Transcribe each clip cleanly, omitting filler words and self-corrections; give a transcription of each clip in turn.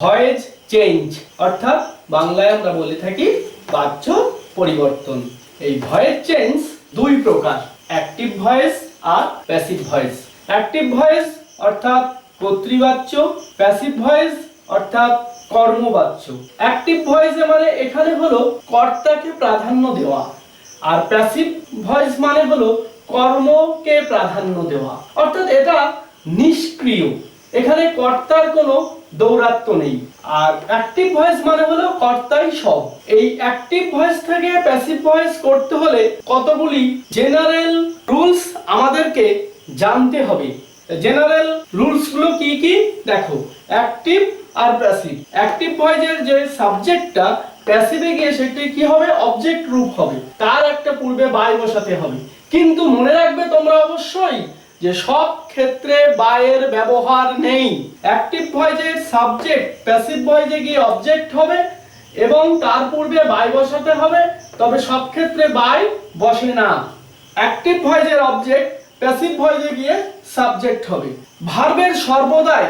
Voice change অর্থাৎ বাংলায় আমরা বলে থাকি বাচ্য পরিবর্তন। এই ভয়েস চেঞ্জ দুই প্রকার, অ্যাক্টিভ ভয়েস আর প্যাসিভ ভয়েস। অ্যাক্টিভ ভয়েস অর্থাৎ কর্তৃবাচ্য, প্যাসিভ ভয়েস অর্থাৎ কর্মবাচ্য। অ্যাক্টিভ ভয়েস মানে এখানে হলো কর্তাকে প্রাধান্য দেওয়া, আর প্যাসিভ ভয়েস মানে হলো কর্মকে প্রাধান্য দেওয়া, অর্থাৎ এটা নিষ্ক্রিয়, এখানে কর্তার কোনো দৌরাত্ম্য নেই। আর অ্যাক্টিভ ভয়েস মানে হলো কর্তাই সব। এই অ্যাক্টিভ ভয়েস থেকে প্যাসিভ ভয়েস করতে হলে কতগুলি জেনারেল রুলস আমাদেরকে জানতে হবে। জেনারেল রুলস গুলো কি কি দেখো, অ্যাক্টিভ আর প্যাসিভ। অ্যাক্টিভ ভয়েসের যে সাবজেক্টটা প্যাসিভে গিয়ে সেটি কি হবে, অবজেক্ট রূপ হবে, তার একটা পূর্বে বাই বসাতে হবে। কিন্তু মনে রাখবে তোমরা অবশ্যই যে সব ক্ষেত্রে বাইয়ের ব্যবহার নেই। অ্যাক্টিভ ভয়েসের সাবজেক্ট প্যাসিভ ভয়েসে গিয়ে অবজেক্ট হবে এবং তার পূর্বে বাই বসাতে হবে, তবে সব ক্ষেত্রে বাই বসে না। অ্যাক্টিভ ভয়েসের অবজেক্ট প্যাসিভ ভয়েসে গিয়ে সাবজেক্ট হবে। ভার্বের সর্বদাই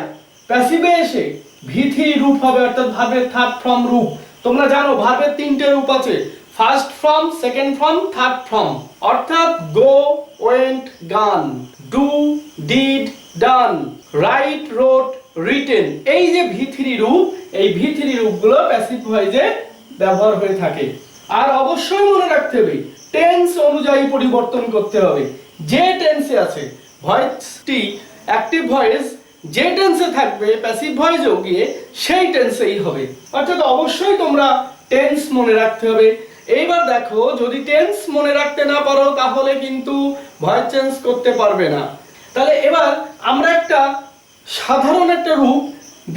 প্যাসিভে এসে ভিথি রূপ হবে, অর্থাৎ ভার্বের থার্ড ফর্ম রূপ। তোমরা জানো ভার্বের তিনটে রূপ আছে, first form, second form, third form. অর্থাৎ go, went, gone, do, did, done, write, wrote, written. এই যে ভি3 রূপ, এই ভি3 রূপগুলো প্যাসিভ ভয়েসে ব্যবহার হয়ে থাকে। আর অবশ্যই মনে রাখতে হবে টেন্স অনুযায়ী পরিবর্তন করতে হবে। যে টেন্সে আছে ভয়েসটি, অ্যাক্টিভ ভয়েস যে টেন্সে থাকবে প্যাসিভ ভয়েসেও গিয়ে সেই টেন্সেই হবে। অর্থাৎ অবশ্যই তোমরা টেন্স মনে রাখতে হবে। এইবার দেখো, যদি টেন্স মনে রাখতে না পারো তাহলে কিন্তু ভয়েস চেঞ্জ করতে পারবে না। তাহলে এবার আমরা একটা সাধারণ একটা রূপ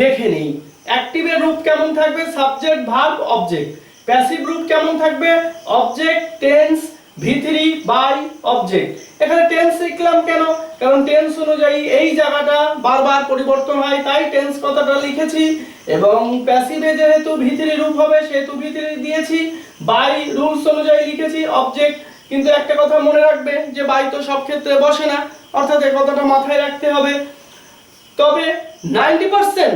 দেখে নিই। অ্যাক্টিভের রূপ কেমন থাকবে, সাবজেক্ট, ভার্ব, অবজেক্ট। প্যাসিভ রূপ কেমন থাকবে, অবজেক্ট, টেন্স, ভি3, বাই, অবজেক্ট। এখানে টেন্স লিখলাম কেন, কারণ টেন্স অনুযায়ী এই জায়গাটা বারবার পরিবর্তন হয়, তাই টেন্স কথাটা লিখেছি। এবং প্যাসিভে যেহেতু ভি3 রূপ হবে সেহেতু ভি3 দিয়েছি। বাই রুলস অনুযায়ী লিখেছি অবজেক্ট। কিন্তু একটা কথা মনে রাখবে যে বাই তো সব ক্ষেত্রে বসে না, অর্থাৎ এই কথাটা মাথায় রাখতে হবে। তবে 90%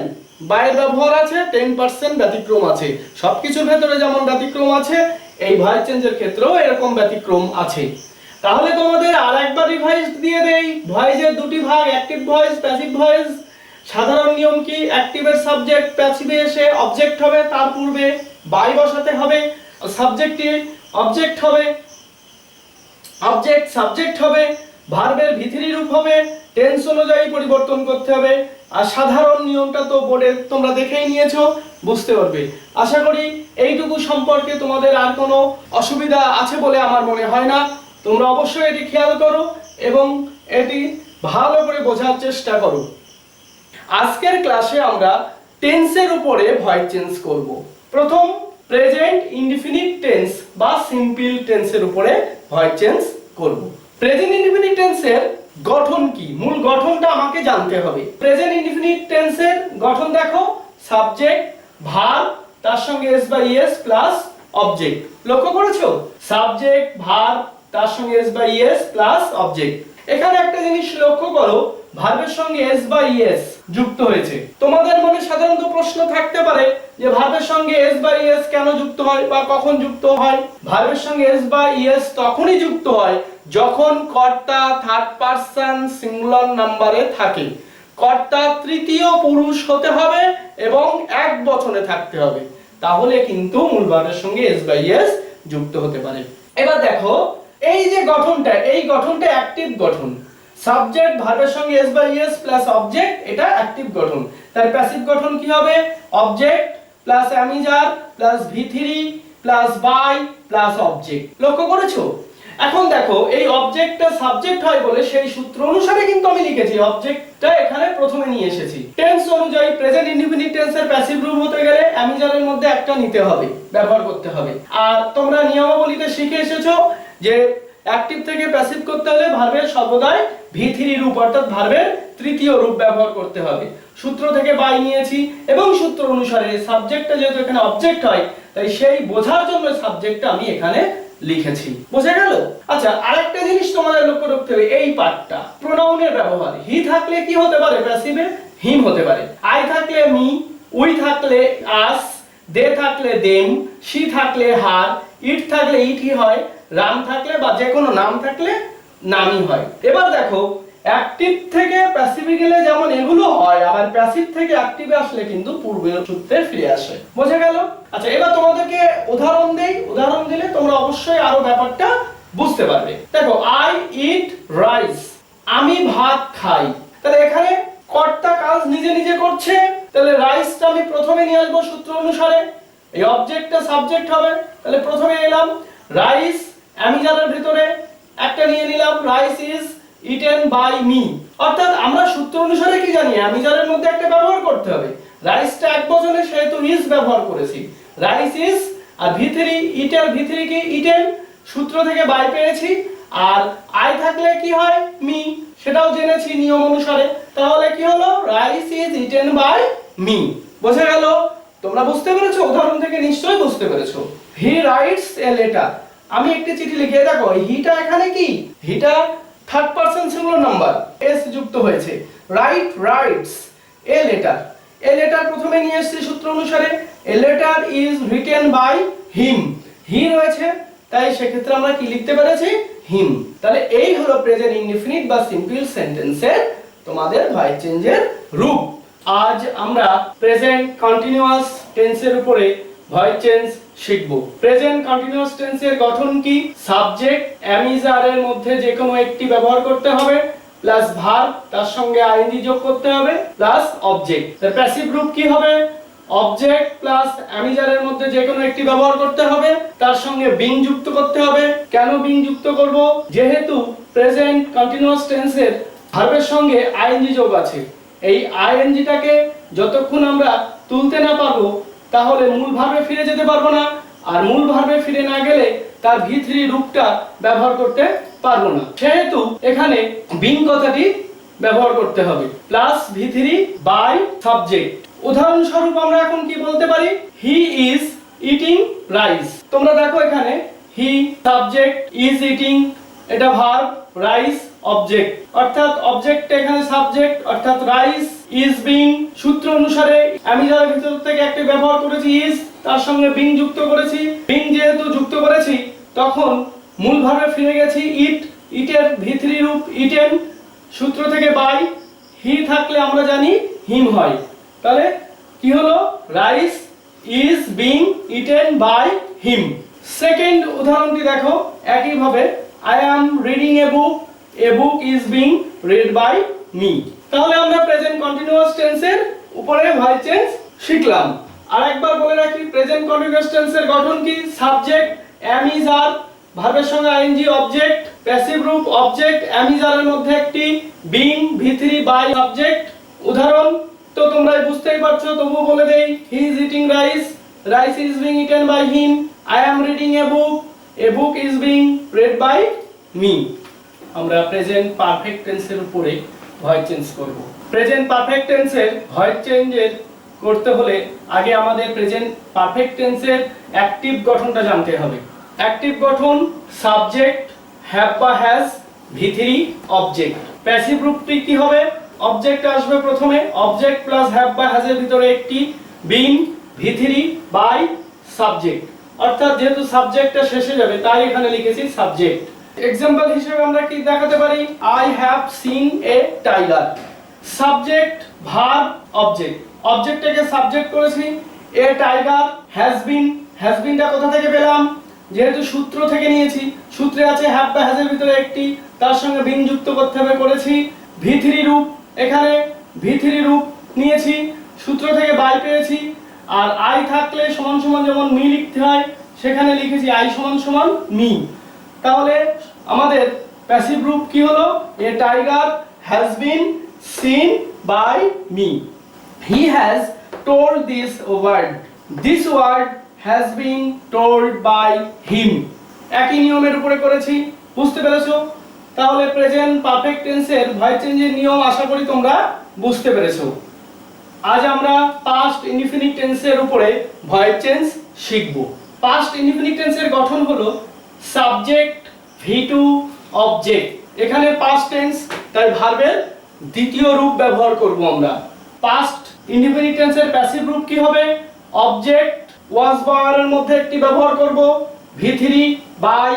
বাইয়ের ব্যবহার আছে, 10% ব্যতিক্রম আছে। সবকিছুর ভেতরে যেমন ব্যতিক্রম আছে, এই ভয়েস চেঞ্জের ক্ষেত্রেও এরকম ব্যতিক্রম আছে। তাহলে তোমাদের আরেকবার রিভাইজ দিয়ে দেই। ভয়েসের দুটি ভাগ, অ্যাক্টিভ ভয়েস, প্যাসিভ ভয়েস। সাধারণ নিয়ম কি, অ্যাক্টিভের সাবজেক্ট প্যাসিভে এসে অবজেক্ট হবে, তার পূর্বে বাই বসাতে হবে। সাবজেক্টে অবজেক্ট হবে, অবজেক্ট সাবজেক্ট হবে, ভার্বের ভি3 রূপ হবে, টেন্স অনুযায়ী পরিবর্তন করতে হবে। আর সাধারণ নিয়মটা তো বোর্ডে তোমরা দেখেই নিয়েছো, বুঝতে পারবে। আশা করি এইটুকু সম্পর্কে তোমাদের আর কোনো অসুবিধা আছে বলে আমার মনে হয় না। তোমরা অবশ্যই এটি খেয়াল করো এবং এটি ভালো করে বোঝার চেষ্টা করো। আজকের ক্লাসে আমরা টেন্সের উপরে ভয়েস চেঞ্জ করব। প্রথম প্রেজেন্ট ইনডিফিনিট টেন্স বা সিম্পল টেন্সের উপরে ভয়েস চেঞ্জ করব। প্রেজেন্ট ইনডিফিনিট টেন্সের গঠন কি, মূল গঠনটা আমাকে জানতে হবে। প্রেজেন্ট ইনডিফিনিট টেন্সের গঠন দেখো, সাবজেক্ট, ভার্ব, তার সঙ্গে S by S plus object. লক্ষ্য করেছো, সাবজেক্ট, ভার্ব, তার সঙ্গে S by S plus object. এখানে একটা জিনিস লক্ষ্য করো, ভার্বের সঙ্গে এস বাই এস যুক্ত হয়েছে। তোমাদের মনে সাধারণত প্রশ্ন থাকতে পারে যে ভার্বের সঙ্গে এস বাই এস কেন যুক্ত হয় বা কখন যুক্ত হয়। ভার্বের সঙ্গে এস বাই এস তখনই যুক্ত হয় যখন কর্তা থার্ড পারসন সিঙ্গুলার নাম্বারে থাকে, কর্তা তৃতীয় পুরুষ হতে হবে এবং এক বচনে থাকতে হবে, তাহলে কিন্তু মূল ভার্বের সঙ্গে এস বাই এস যুক্ত হতে পারে। এবার দেখো এই যে গঠনটা, এই গঠনটা অ্যাক্টিভ গঠন। সাবজেক্ট ভার্বের সঙ্গে S by S plus object, এটা অ্যাক্টিভ গঠন। তার প্যাসিভ গঠন কি হবে, অবজেক্ট প্লাস অ্যামিজার প্লাস ভি3 প্লাস বাই প্লাস অবজেক্ট। লক্ষ্য করেছো? এখন দেখো এই অবজেক্টটা সাবজেক্ট হয় বলে সেই সূত্র অনুসারে কিন্তু আমি লিখেছি, অবজেক্টটা এখানে প্রথমে নিয়ে এসেছি। টেন্স অনুযায়ী প্রেজেন্ট ইনডিফিনিট টেন্সের প্যাসিভ রূপ হতে গেলে অ্যামিজারের মধ্যে একটা নিতে হবে, ব্যবহার করতে হবে। আর তোমরা নিয়মাবলীতে শিখে এসেছো যে অ্যাক্টিভ থেকে প্যাসিভ করতে হলে ভার্বের সর্বদাই ভি3 রূপ অর্থাৎ ভার্বের তৃতীয় রূপ ব্যবহার করতে হবে। সূত্র থেকে বাই নিয়েছি এবং সূত্র অনুসারে সাবজেক্টটা যেহেতু এখানে অবজেক্ট হয়, তাই সেই বোঝার জন্য সাবজেক্টটা আমি এখানে লিখেছি। বোঝা গেল? আচ্ছা, আরেকটা জিনিস তোমাদের লক্ষ্য রাখতে হবে, এই পার্টটা প্রোনাউনের ব্যবহার। হি থাকলে কি হতে পারে প্যাসিভে, হিম হতে পারে। আই থাকলে মি, উই থাকলে আস, দে থাকলে দেম, শি থাকলে হার, ইট থাকলে ইটই হয়, রাম থাকলে বা যে কোনো নাম থাকলে নামই হয়। এবার দেখো অ্যাক্টিভ থেকে প্যাসিভে গেলে যেমন এগুলো হয়, আবার প্যাসিভ থেকে অ্যাক্টিভে আসলে কিন্তু পূর্বের সূত্রে ফিরে আসে। বোঝা গেল? আচ্ছা, এবার তোমাদেরকে উদাহরণ দেই, উদাহরণ দিলে তোমরা অবশ্যই আরো ব্যাপারটা বুঝতে পারবে। দেখো আই ইট রাইস, আমি ভাত খাই। তাহলে এখানে কর্তা কাজ নিজে নিজে করছে, তাহলে রাইসটা আমি প্রথমে নিয়ে আসবো সূত্র অনুসারে, এই অবজেক্টটা সাবজেক্ট হবে। তাহলে প্রথমে এলাম রাইস, আমি যাদের ভিতরে একটা নিয়ে নিলাম, rice is eaten by me. অর্থাৎ আমরা সূত্র অনুসারে কি জানি, আমি যাদের মধ্যে একটা ব্যবহার করতে হবে। রাইসটা একবচনে সেহেতু ইজ ব্যবহার করেছি, রাইস ইজ। আর ভি3 ইটের ভি3 কি ইটেন, সূত্র থেকে বাই পেয়েছি। আর আই থাকলে কি হয় মি, সেটাও জেনেছি নিয়ম অনুসারে। তাহলে কি হলো, rice is eaten by me. বোঝা গেল? তোমরা বুঝতে পেরেছো? উদাহরণ থেকে নিশ্চয়ই বুঝতে পেরেছো। হি রাইটস এ লেটার, আমি একটি চিঠি লিখে। দেখো হিটা এখানে কি, হিটা third person singular number, S যুক্ত হয়েছে। Write writes a letter, a letter প্রথমে নিয়ে এসেছি সূত্র অনুসারে। A letter is written by him, he রয়েছে, তাই সেক্ষেত্রে আমরা কি লিখতে পেরেছি, হিম। তাহলে এই হলো প্রেজেন্ট ইনডিফিনিট বা সিম্পল সেন্টেন্সের তোমাদের ভয়েস চেঞ্জের রূপ। আজ আমরা প্রেজেন্ট কন্টিনিউয়াস টেন্সের উপরে ভয়েস চেঞ্জ শিখব। প্রেজেন্ট কন্টিনিউয়াস টেন্সের গঠন কি, সাবজেক্ট এম ইজ আর এর মধ্যে যে কোনো একটি ব্যবহার করতে হবে, প্লাস ভার্ব, তার সঙ্গে আইএনজি যোগ করতে হবে, প্লাস অবজেক্ট। তার প্যাসিভ রূপ কি হবে, অবজেক্ট প্লাস এম ইজ আর এর মধ্যে যে কোনো একটি ব্যবহার করতে হবে, তার সঙ্গে বিং যুক্ত করতে হবে। কেন বিং যুক্ত করব, যেহেতু প্রেজেন্ট কন্টিনিউয়াস টেন্সের ভার্বের সঙ্গে আইএনজি যোগ আছে। এই আইএনজিটাকে যতক্ষণ আমরা তুলতে না পারবো তাহলে মূল ভার্বে ফিরে যেতে পারবো না, আর মূল ভার্বে ফিরে না গেলে তার ভি3 রূপটা ব্যবহার করতে পারবো না। সেহেতু এখানে বিং কথাটি ব্যবহার করতে হবে, প্লাস ভি3 বাই সাবজেক্ট। উদাহরণস্বরূপ আমরা এখন কি বলতে পারি, হি ইজ ইটিং রাইস। তোমরা দেখো এখানে হি সাবজেক্ট, ইজ ইটিং এটা ভার্ব, রাইস অবজেক্ট, অর্থাৎ অবজেক্ট এখানে সাবজেক্ট, অর্থাৎ রাইস ইজ বিং। সূত্র অনুসারে আমি যার ভিতর থেকে একটা ব্যবহার করেছি ইজ, তার সঙ্গে বিং যুক্ত করেছি। বিং যেহেতু যুক্ত করেছি তখন মূল ভার্বে ফিরে গেছি ইট, ইটের ভি3 রূপ ইটেন, সূত্র থেকে বাই, হি থাকলে আমরা জানি হিম হয়। তাহলে কি হলো, rice is being eaten by him. Second উদাহরণটি দেখো একই ভাবে, I am reading a book, a book is being read by me। তাহলে আমরা প্রেজেন্ট কন্টিনিউয়াস টেন্সের উপরে ভয়েস চেঞ্জ শিখলাম। আরেকবার বলে রাখি প্রেজেন্ট কন্টিনিউয়াস টেন্সের গঠন কি, সাবজেক্ট এম ইজ আর, ভার্বের সঙ্গে আইএনজি অবজেক্ট, প্যাসিভ রূপ অবজেক্ট এম ইজ আর এর মধ্যে একটি, বিং ভি3 বাই সাবজেক্ট। উদাহরণ তো তোমরা বুঝতেই পারছো, তবুও বলে দেই, he is eating rice, rice is being eaten by him. I am reading a book, a book is being read by me। আমরা প্রেজেন্ট পারফেক্ট টেন্সের উপরে ভয়েস চেঞ্জ করব। প্রেজেন্ট পারফেক্ট টেন্সের ভয়েস চেঞ্জের করতে হলে আগে আমাদের প্রেজেন্ট পারফেক্ট টেন্সের অ্যাক্টিভ গঠনটা জানতে হবে। অ্যাক্টিভ গঠন সাবজেক্ট হ্যাভ বা হ্যাজ, ভি3 অবজেক্ট। প্যাসিভ রূপটি কি হবে, অবজেক্ট আসবে প্রথমে, অবজেক্ট প্লাস হ্যাভ বা হ্যাজ এর ভিতরে একটি, বিং ভি3 বাই সাবজেক্ট। অর্থাৎ যেহেতু সাবজেক্টটা শেষে যাবে তাই এখানে লিখেছি সাবজেক্ট। এক্সাম্পল হিসেবে আমরা কি দেখাতে পারি, I have seen a tiger. Subject verb object, অবজেক্টটাকে সাবজেক্ট করেছি, a tiger has been, has বিনটা কোথা থেকে পেলাম, যেহেতু সূত্র থেকে নিয়েছি, সূত্রে আছে হ্যাভ বা হ্যাজ এর ভিতরে একটি, তার সঙ্গে বিন যুক্ত করতে হবে করেছি। ভি3 রূপ, এখানে ভি3 রূপ নিয়েছি, সূত্র থেকে বাই পেয়েছি। আর আই থাকলে সমান সমান যেমন মি লিখতে হয়, সেখানে লিখেছি আই সমান সমান মি। তাহলে আমাদের প্যাসিভ রূপ কি হলো, a tiger has been seen by me. He has told this word, this word has been told by him. একই নিয়মের উপরে করেছি, বুঝতে পেরেছো? তাহলে প্রেজেন্ট পারফেক্ট টেন্সের ভয়েস চেঞ্জের নিয়ম আশা করি তোমরা বুঝতে পেরেছো। আজ আমরা পাস্ট ইনডিফিনিট টেন্সের উপরে ভয়েস চেঞ্জ শিখব। পাস্ট ইনডিফিনিট টেন্সের গঠন হলো সাবজেক্ট ভি2 অবজেক্ট। এখানে পাস্ট টেন্স, তাই ভার্বের দ্বিতীয় রূপ ব্যবহার করব আমরা। পাস্ট ইনডিফিনিট টেন্সের প্যাসিভ রূপ কি হবে? অবজেক্ট ওয়াজ বা আর এর মধ্যে একটি ব্যবহার করব, V3 বাই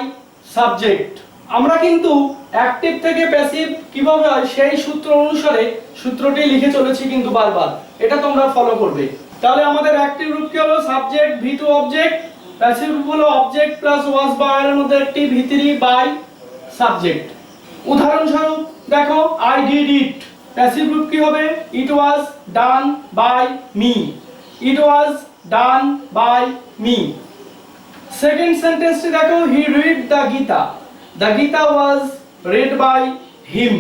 সাবজেক্ট। আমরা কিন্তু অ্যাকটিভ থেকে প্যাসিভ কিভাবে হয় সেই সূত্র অনুসারে সূত্রটি লিখে চলেছি কিন্তু বারবার, এটা তোমরা ফলো করবে। তাহলে আমাদের অ্যাকটিভ রূপ কি হলো? সাবজেক্ট V2 অবজেক্ট, প্যাসিভ রূপ হলো অবজেক্ট প্লাস ওয়াজ বা আর এর মধ্যে একটি V3 বাই সাবজেক্ট। উদাহরণস্বরূপ দেখো, আই ডিড ইট, প্যাসিভ রূপ কি হবে? It was done by me, it was done by me. Second সেন্টেন্সটি দেখো, he read the Gita, the Gita was read by him.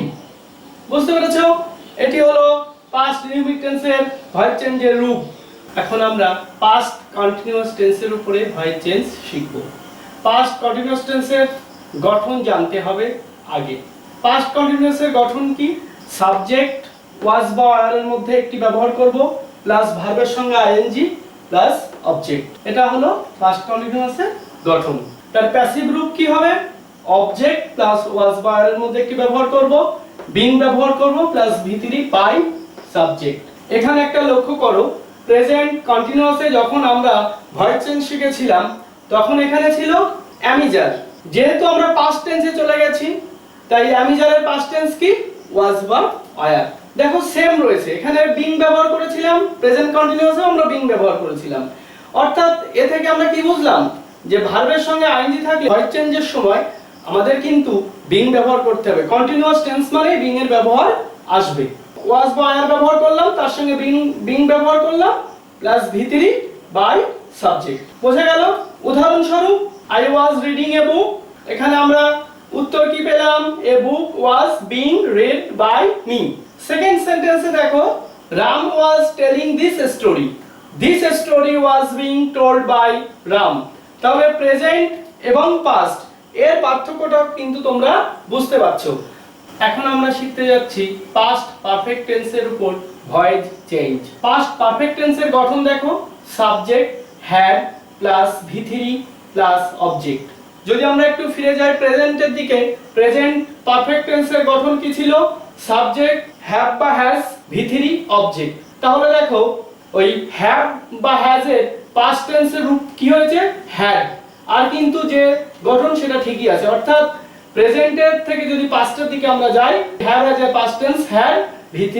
বুঝতে পেরেছো? এটি হলো পাস্ট ইনডিফিনিট টেন্সের ভয়েস চেঞ্জের রূপ। এখন আমরা পাস্ট কন্টিনিউয়াস টেন্সের উপরে ভয়েস চেঞ্জ শিখব। পাস্ট কন্টিনিউয়াস টেন্সের গঠন জানতে হবে আগে। পাস্ট কন্টিনিউয়াসের গঠন কি? সাবজেক্ট ওয়াজ বা আর এর মধ্যে একটি ব্যবহার করব প্লাস ভার্বের সঙ্গে আইএনজি প্লাস অবজেক্ট। এটা হলো পাস্ট কন্টিনিউয়াসের গঠন। তার প্যাসিভ রূপ কি হবে? অবজেক্ট প্লাস ওয়াজ বা আর এর মধ্যে একটি ব্যবহার করব, বিং ব্যবহার করব প্লাস V3 বাই সাবজেক্ট। এখানে একটা লক্ষ্য করো, প্রেজেন্ট কন্টিনিউয়াসে যখন আমরা ভয়েস চেঞ্জ শিখেছিলাম তখন এখানে ছিল অ্যামিজার। যেহেতু আমরা পাস্ট টেন্সে চলে গেছি তাই অ্যামিজারের পাস্ট টেন্স কি? ওয়াজ বা ওয়্যার। দেখো সেম রয়েছে, এখানে বিং ব্যবহার করেছিলাম, প্রেজেন্ট কন্টিনিউয়াসে আমরা বিং ব্যবহার করেছিলাম। অর্থাৎ এ থেকে আমরা কি বুঝলাম? যে ভার্বের সঙ্গে আইএনজি থাকলে ভয়েস চেঞ্জের সময় আমাদের কিন্তু বিং ব্যবহার করতে হবে। কন্টিনিউয়াস টেন্স মানে বিং এর ব্যবহার আসবে। ওয়াজ বা ওয়্যার ব্যবহার করলাম, তার সঙ্গে বিং ব্যবহার করলাম প্লাস V3 বাই সাবজেক্ট। বোঝা গেল? উদাহরণস্বরূপ, আই ওয়াজ রিডিং এ বুক, এখানে আমরা উত্তর কি পেলাম? A book was being read by me. Second সেন্টেন্সে দেখো, Ram was telling this story, this story was being told by Ram. তাহলে প্রেজেন্ট এবং পাস্ট এর পার্থক্যটা কিন্তু তোমরা বুঝতে পারছো। এখন আমরা শিখতে যাচ্ছি পাস্ট পারফেক্ট টেন্সের উপর ভয়েস চেঞ্জ। পাস্ট পারফেক্ট টেন্সের গঠন দেখো, subject had plus V3 plus object. যদি আমরা একটু ফিরে যাই প্রেজেন্টের দিকে, প্রেজেন্ট পারফেক্ট টেন্সের গঠন কি ছিল? সাবজেক্ট হ্যাভ বা হ্যাজ V3 অবজেক্ট। তাহলে দেখো ওই হ্যাভ বা হ্যাজ এর পাস্ট টেন্সের রূপ কি হয়েছে? হ্যাড। আর কিন্তু যে গঠন সেটা ঠিকই আছে, অর্থাৎ প্রেজেন্টের থেকে যদি পাস্টের দিকে আমরা যাই, have as a past tense, had V3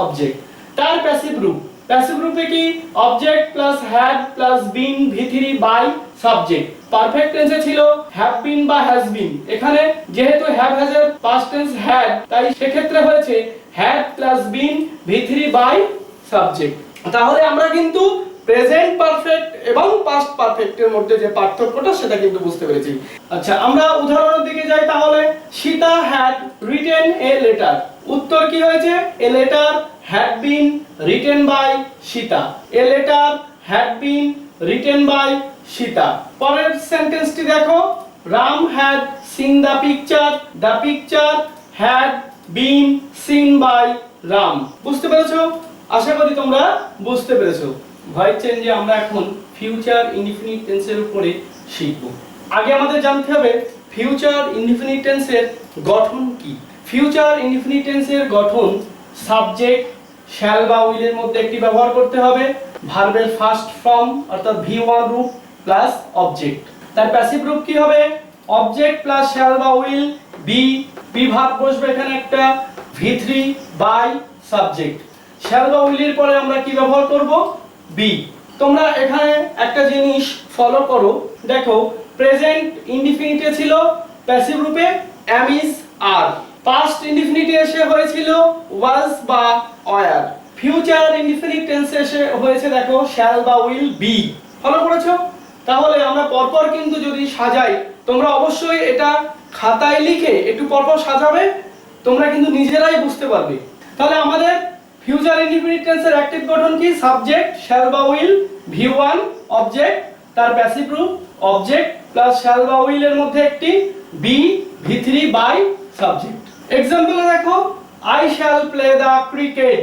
object. তার প্যাসিভ রূপ, প্যাসিভ রূপে কি? Object plus had plus been V3 by subject. Perfect টেন্সে ছিল হ্যাভ বিন বা হ্যাজ বিন, এখানে যেহেতু হ্যাভ হ্যাজ এর পাস্ট টেন্স হ্যাড, তাই সেক্ষেত্রে হয়েছে had plus been V3 by subject. তাহলে আমরা কিন্তু প্রেজেন্ট পারফেক্ট এবং পাস্ট পারফেক্টের মধ্যে যে পার্থক্যটা সেটা কিন্তু বুঝতে পেরেছি। আচ্ছা, আমরা উদাহরণের দিকে যাই তাহলে। Sita had written a letter, উত্তর কি হয়েছে? A letter had been written by Sita, a letter had been written by Sita. পরের সেন্টেন্সটি দেখো, Ram had seen the picture had been seen by Ram. বুঝতে পেরেছো? আশা করি তোমরা বুঝতে পেরেছো। ভয়েস চেঞ্জে আমরা এখন ফিউচার ইনডিফিনিট টেন্সের উপরে শিখব। আগে আমাদের জানতে হবে ফিউচার ইনডিফিনিট টেন্সের গঠন কি। ফিউচার ইনডিফিনিট টেন্সের গঠন সাবজেক্ট শ্যাল বা উইলের মধ্যে একটি ব্যবহার করতে হবে, ভার্বের ফার্স্ট ফর্ম অর্থাৎ V1 রূপ প্লাস অবজেক্ট। তার প্যাসিভ রূপ কি হবে? অবজেক্ট প্লাস শ্যাল বা উইল, বি ভার্ব বসবে এখানে একটা, V3 বাই সাবজেক্ট। শ্যাল বা উইলের পরে আমরা কি ব্যবহার করব? বি। তোমরা এখানে একটা জিনিস ফলো করো, দেখো প্রেজেন্ট ইনডিফিনিটে ছিল প্যাসিভ রূপে am is are, পাস্ট ইনডিফিনিটে এসে হয়েছিল was বা were, ফিউচার ইনডিফিনিট টেন্সে এসে হয়েছে দেখো shall বা will be। ফলো করেছো? তাহলে আমরা পরপর কিন্তু যদি সাজাই, তোমরা অবশ্যই এটা খাতায় লিখে একটু পরপর সাজাবে, তোমরা কিন্তু নিজেরাই বুঝতে পারবে। তাহলে আমাদের ফিউচার ইনডিফিনিট টেন্সের অ্যাকটিভ গঠন কি? সাবজেক্ট শ্যাল বা উইল, V1 অবজেক্ট, তার প্যাসিভ রূপ অবজেক্ট প্লাস শ্যাল বা উইল এর মধ্যে একটি be V3 by subject. Example দেখো, I shall play the cricket,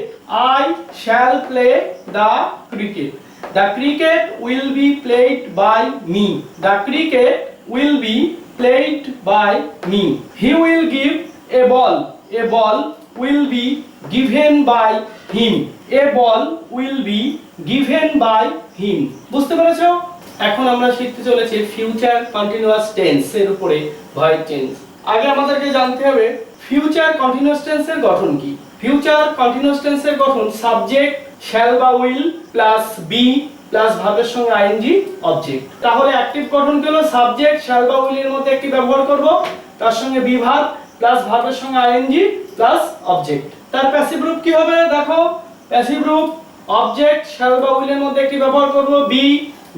I shall play the cricket, the cricket will be played by me, the cricket will be played by me, he will give a ball will be given by him, a ball will be given by him. বুঝতে পেরেছো? এখন আমরা শিখতে চলেছি future continuous tense এর উপরে voice change. আগে আমাদেরকে জানতে হবে ফিউচার কন্টিনিউয়াস টেন্সের গঠন কি। ফিউচার কন্টিনিউয়াস টেন্সের গঠন সাবজেক্ট শ্যাল বা উইল প্লাস বি প্লাস ভার্বের সঙ্গে আইএনজি অবজেক্ট। তাহলে অ্যাক্টিভ গঠন হলো সাবজেক্ট শ্যাল বা উইল এর মধ্যে একটি ব্যবহার করব, তার সঙ্গে বি ভার্ব প্লাস ভার্বের সঙ্গে আইএনজি প্লাস অবজেক্ট। তার প্যাসিভ রূপ কি হবে? দেখো প্যাসিভ রূপ অবজেক্ট শ্যাল বা উইল এর মধ্যে একটি ব্যবহার করব, বি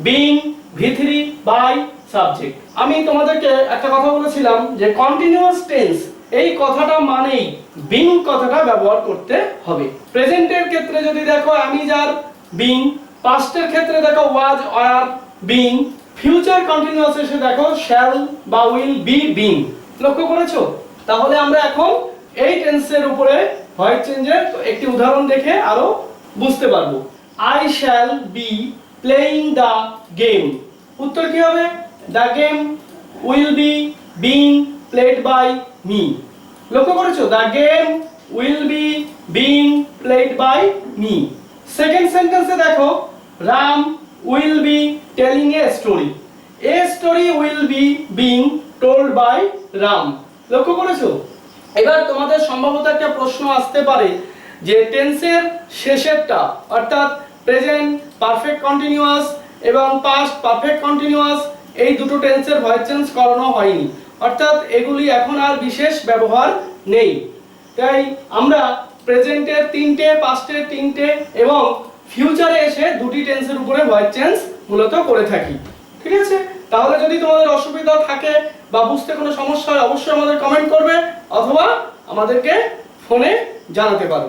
বিং ভি3 বাই সাবজেক্ট। আমি তোমাদেরকে একটা কথা বলেছিলাম যে কন্টিনিউয়াস টেন্স এই কথাটা মানেই বিং কথাটা ব্যবহার করতে হবে। প্রেজেন্টের ক্ষেত্রে যদি দেখো আমি যার বিং, পাস্টের ক্ষেত্রে দেখো ওয়াজ আর বিং, ফিউচার কন্টিনিউয়াস এসে দেখো শ্যাল বা উইল বি বিং। লক্ষ্য করেছো? তাহলে আমরা এখন এই টেন্সের উপরে ভয়েস চেঞ্জের একটি উদাহরণ দেখে আরো বুঝতে পারবো। I shall be playing the game. উত্তর কি হবে? The game will be being played by me. লক্ষ্য করেছো? The game will be being played by me. Second সেন্টেন্সে দেখো Ram will be telling a story. A story will be being told by Ram. লক্ষ্য করেছো? এবার তোমাদের সম্ভবত একটা প্রশ্ন আসতে পারে যে টেন্সের শেষেরটা অর্থাৎ প্রেজেন্ট পারফেক্ট কন্টিনিউয়াস এবং পাস্ট পারফেক্ট কন্টিনিউয়াস এই দুটো টেন্সের ভয়েস চেঞ্জ করানো হয়নি, অর্থাৎ এগুলি এখন আর বিশেষ ব্যবহার নেই। তাই আমরা প্রেজেন্টের তিনটে, পাস্টের তিনটে এবং ফিউচারে এসে দুটি টেন্সের উপরে ভয়েস চেঞ্জ মূলত করে থাকি। ঠিক আছে? তাহলে যদি তোমাদের অসুবিধা থাকে বা বুঝতে কোনো সমস্যা হয় অবশ্যই আমাদের কমেন্ট করবে অথবা আমাদেরকে ফোনে জানাতে পারো।